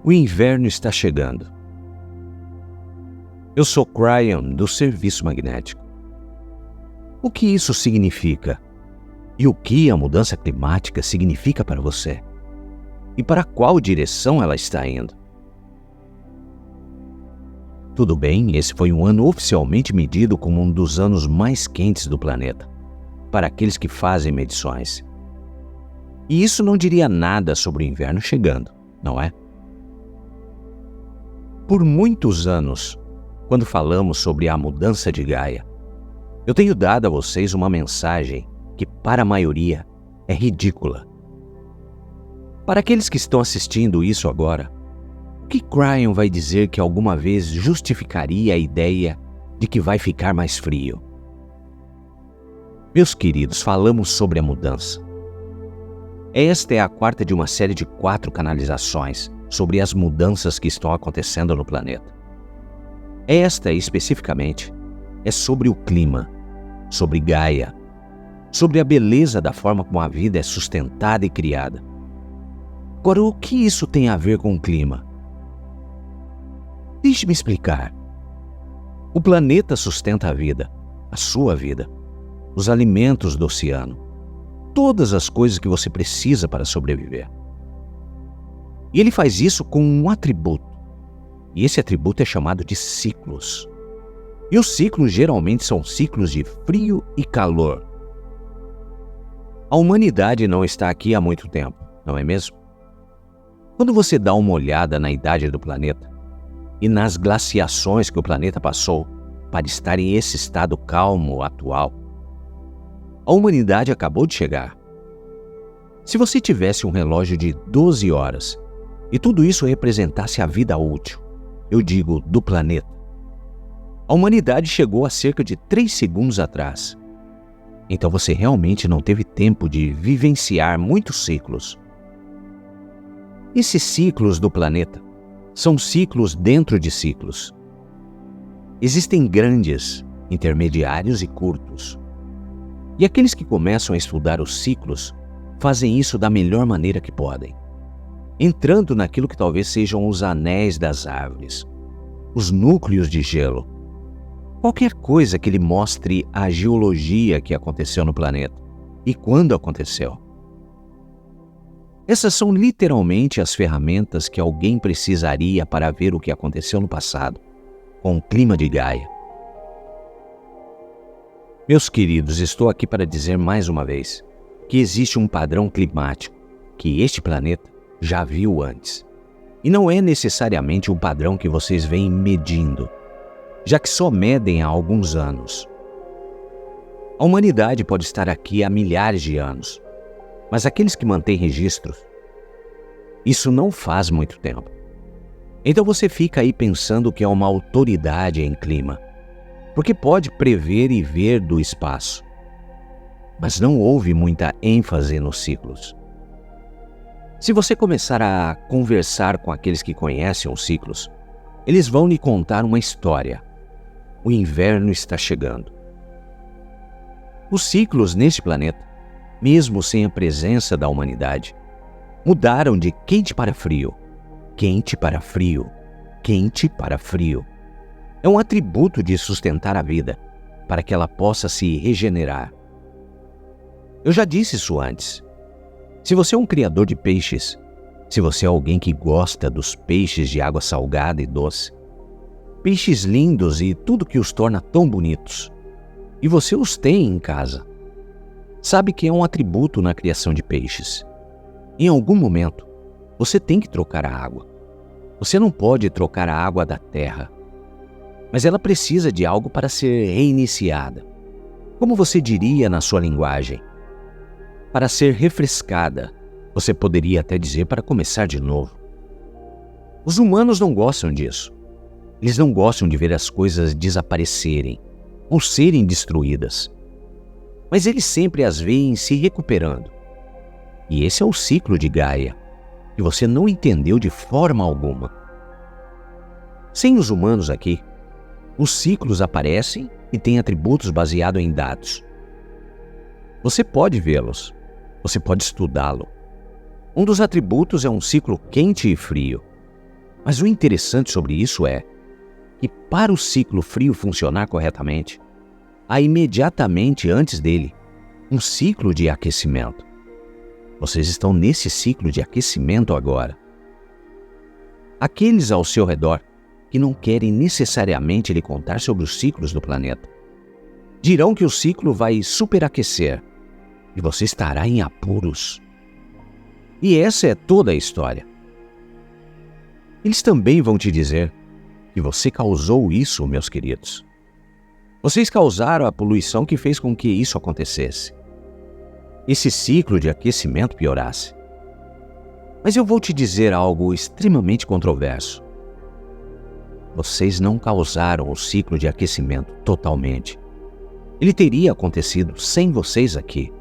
O inverno está chegando. Eu sou Cryon, do Serviço Magnético. O que isso significa? E o que a mudança climática significa para você? E para qual direção ela está indo? Tudo bem, esse foi um ano oficialmente medido como um dos anos mais quentes do planeta, para aqueles que fazem medições. E isso não diria nada sobre o inverno chegando, não é? Por muitos anos, quando falamos sobre a mudança de Gaia, eu tenho dado a vocês uma mensagem que, para a maioria, é ridícula. Para aqueles que estão assistindo isso agora, o que Cryon vai dizer que alguma vez justificaria a ideia de que vai ficar mais frio? Meus queridos, falamos sobre a mudança. Esta é a quarta de uma série de 4 canalizações sobre as mudanças que estão acontecendo no planeta. Esta, especificamente, é sobre o clima, sobre Gaia, sobre a beleza da forma como a vida é sustentada e criada. Agora, o que isso tem a ver com o clima? Deixe-me explicar. O planeta sustenta a vida, a sua vida, os alimentos do oceano, todas as coisas que você precisa para sobreviver. E ele faz isso com um atributo. E esse atributo é chamado de ciclos. E os ciclos geralmente são ciclos de frio e calor. A humanidade não está aqui há muito tempo, não é mesmo? Quando você dá uma olhada na idade do planeta e nas glaciações que o planeta passou para estar em esse estado calmo atual, a humanidade acabou de chegar. Se você tivesse um relógio de 12 horas e tudo isso representasse a vida útil, eu digo, do planeta, a humanidade chegou a cerca de 3 segundos atrás. Então você realmente não teve tempo de vivenciar muitos ciclos. Esses ciclos do planeta são ciclos dentro de ciclos. Existem grandes, intermediários e curtos. E aqueles que começam a estudar os ciclos fazem isso da melhor maneira que podem, entrando naquilo que talvez sejam os anéis das árvores, os núcleos de gelo, qualquer coisa que lhe mostre a geologia que aconteceu no planeta e quando aconteceu. Essas são literalmente as ferramentas que alguém precisaria para ver o que aconteceu no passado, com o clima de Gaia. Meus queridos, estou aqui para dizer mais uma vez que existe um padrão climático que este planeta já viu antes. E não é necessariamente um padrão que vocês vêm medindo, já que só medem há alguns anos. A humanidade pode estar aqui há milhares de anos, mas aqueles que mantêm registros, isso não faz muito tempo. Então você fica aí pensando que é uma autoridade em clima, porque pode prever e ver do espaço. Mas não houve muita ênfase nos ciclos. Se você começar a conversar com aqueles que conhecem os ciclos, eles vão lhe contar uma história. O inverno está chegando. Os ciclos neste planeta, mesmo sem a presença da humanidade, mudaram de quente para frio, quente para frio, quente para frio. É um atributo de sustentar a vida, para que ela possa se regenerar. Eu já disse isso antes. Se você é um criador de peixes, se você é alguém que gosta dos peixes de água salgada e doce, peixes lindos e tudo que os torna tão bonitos, e você os tem em casa, sabe que é um atributo na criação de peixes. Em algum momento, você tem que trocar a água. Você não pode trocar a água da terra, mas ela precisa de algo para ser reiniciada. Como você diria na sua linguagem? Para ser refrescada, você poderia até dizer para começar de novo. Os humanos não gostam disso. Eles não gostam de ver as coisas desaparecerem ou serem destruídas. Mas eles sempre as veem se recuperando. E esse é o ciclo de Gaia, que você não entendeu de forma alguma. Sem os humanos aqui, os ciclos aparecem e têm atributos baseados em dados. Você pode vê-los, você pode estudá-lo. Um dos atributos é um ciclo quente e frio. Mas o interessante sobre isso é que para o ciclo frio funcionar corretamente, há imediatamente antes dele um ciclo de aquecimento. Vocês estão nesse ciclo de aquecimento agora. Aqueles ao seu redor que não querem necessariamente lhe contar sobre os ciclos do planeta dirão que o ciclo vai superaquecer e você estará em apuros. E essa é toda a história. Eles também vão te dizer que você causou isso, meus queridos. Vocês causaram a poluição que fez com que isso acontecesse. Esse ciclo de aquecimento piorasse. Mas eu vou te dizer algo extremamente controverso. Vocês não causaram o ciclo de aquecimento totalmente. Ele teria acontecido sem vocês aqui.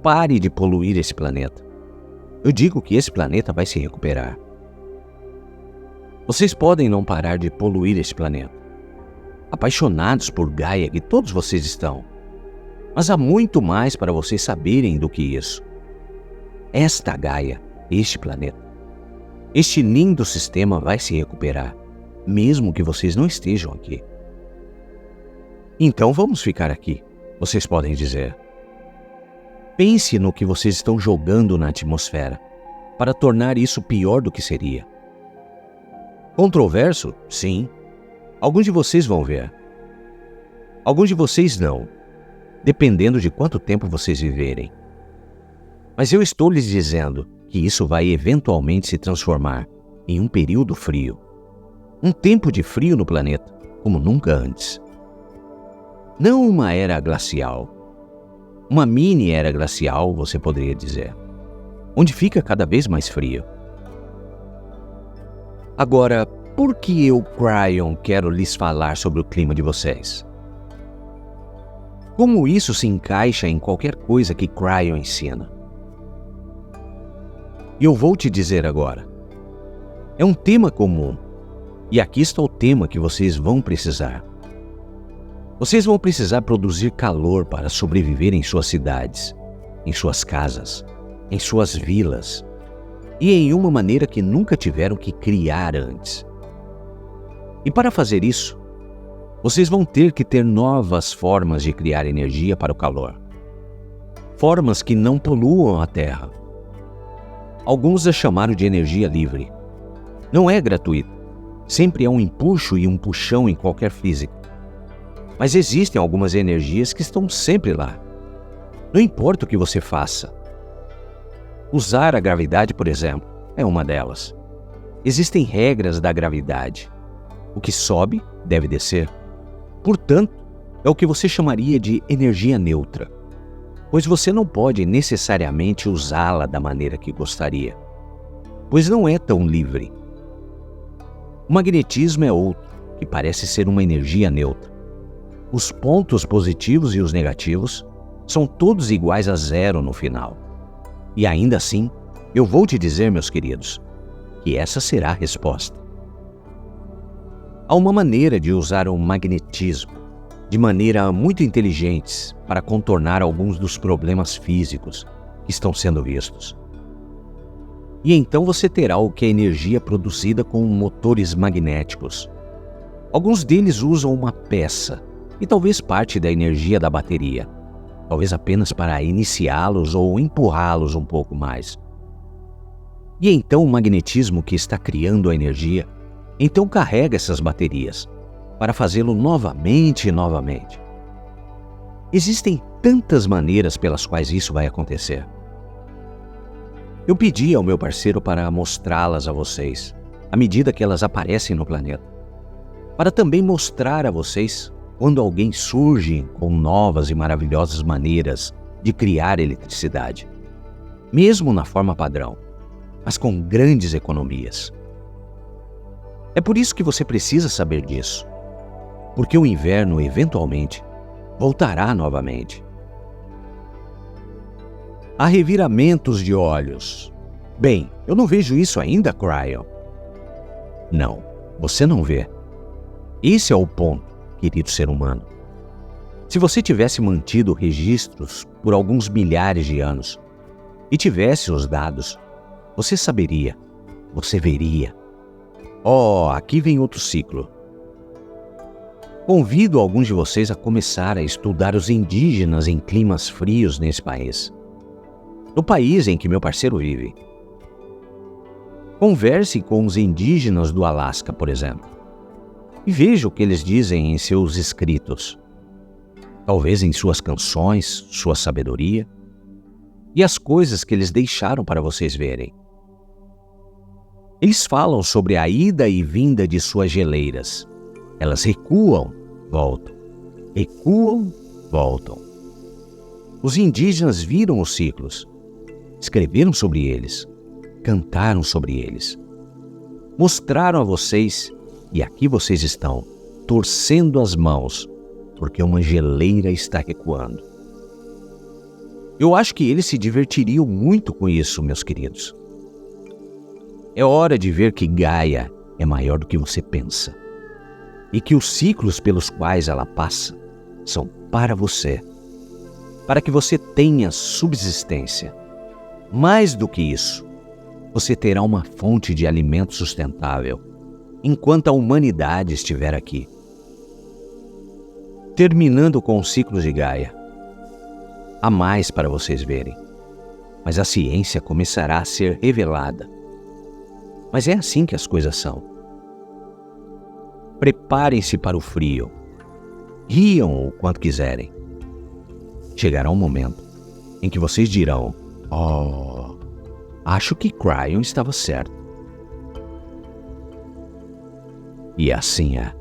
Pare de poluir esse planeta. Eu digo que esse planeta vai se recuperar. Vocês podem não parar de poluir esse planeta. Apaixonados por Gaia que todos vocês estão. Mas há muito mais para vocês saberem do que isso. Esta Gaia, este planeta, este lindo sistema vai se recuperar, mesmo que vocês não estejam aqui. Então vamos ficar aqui, vocês podem dizer. Pense no que vocês estão jogando na atmosfera para tornar isso pior do que seria. Controverso? Sim. Alguns de vocês vão ver. Alguns de vocês não, dependendo de quanto tempo vocês viverem. Mas eu estou lhes dizendo que isso vai eventualmente se transformar em um período frio. Um tempo de frio no planeta, como nunca antes. Não uma era glacial. Uma mini era glacial, você poderia dizer, onde fica cada vez mais frio. Agora, por que eu, Cryon, quero lhes falar sobre o clima de vocês? Como isso se encaixa em qualquer coisa que Cryon ensina? E eu vou te dizer agora. É um tema comum, e aqui está o tema que vocês vão precisar. Vocês vão precisar produzir calor para sobreviver em suas cidades, em suas casas, em suas vilas, e em uma maneira que nunca tiveram que criar antes. E para fazer isso, vocês vão ter que ter novas formas de criar energia para o calor. Formas que não poluam a Terra. Alguns a chamaram de energia livre. Não é gratuito. Sempre há um empuxo e um puxão em qualquer física. Mas existem algumas energias que estão sempre lá. Não importa o que você faça. Usar a gravidade, por exemplo, é uma delas. Existem regras da gravidade. O que sobe deve descer. Portanto, é o que você chamaria de energia neutra, pois você não pode necessariamente usá-la da maneira que gostaria, pois não é tão livre. O magnetismo é outro, que parece ser uma energia neutra. Os pontos positivos e os negativos são todos iguais a zero no final. E ainda assim, eu vou te dizer, meus queridos, que essa será a resposta. Há uma maneira de usar o magnetismo de maneira muito inteligente para contornar alguns dos problemas físicos que estão sendo vistos. E então você terá o que é energia produzida com motores magnéticos. Alguns deles usam uma peça e talvez parte da energia da bateria, talvez apenas para iniciá-los ou empurrá-los um pouco mais. E então o magnetismo que está criando a energia, então carrega essas baterias para fazê-lo novamente e novamente. Existem tantas maneiras pelas quais isso vai acontecer. Eu pedi ao meu parceiro para mostrá-las a vocês, à medida que elas aparecem no planeta, para também mostrar a vocês quando alguém surge com novas e maravilhosas maneiras de criar eletricidade, mesmo na forma padrão, mas com grandes economias. É por isso que você precisa saber disso, porque o inverno, eventualmente, voltará novamente. Há reviramentos de olhos. Bem, eu não vejo isso ainda, Cryon. Não, você não vê. Esse é o ponto, querido ser humano. Se você tivesse mantido registros por alguns milhares de anos e tivesse os dados, você saberia você veria. Oh, aqui vem outro ciclo. Convido alguns de vocês a começar a estudar os indígenas em climas frios nesse país. No país em que meu parceiro vive. Converse com os indígenas do Alasca, por exemplo, e veja o que eles dizem em seus escritos. Talvez em suas canções, sua sabedoria, e as coisas que eles deixaram para vocês verem. Eles falam sobre a ida e vinda de suas geleiras. Elas recuam, voltam. Recuam, voltam. Os indígenas viram os ciclos, escreveram sobre eles, cantaram sobre eles. Mostraram a vocês, e aqui vocês estão, torcendo as mãos, porque uma geleira está recuando. Eu acho que eles se divertiriam muito com isso, meus queridos. É hora de ver que Gaia é maior do que você pensa e que os ciclos pelos quais ela passa são para você, para que você tenha subsistência. Mais do que isso, você terá uma fonte de alimento sustentável enquanto a humanidade estiver aqui. Terminando com os ciclos de Gaia, há mais para vocês verem, mas a ciência começará a ser revelada. Mas é assim que as coisas são. Preparem-se para o frio. Riam o quanto quiserem. Chegará um momento em que vocês dirão: "Oh, acho que Cryon estava certo." E assim é.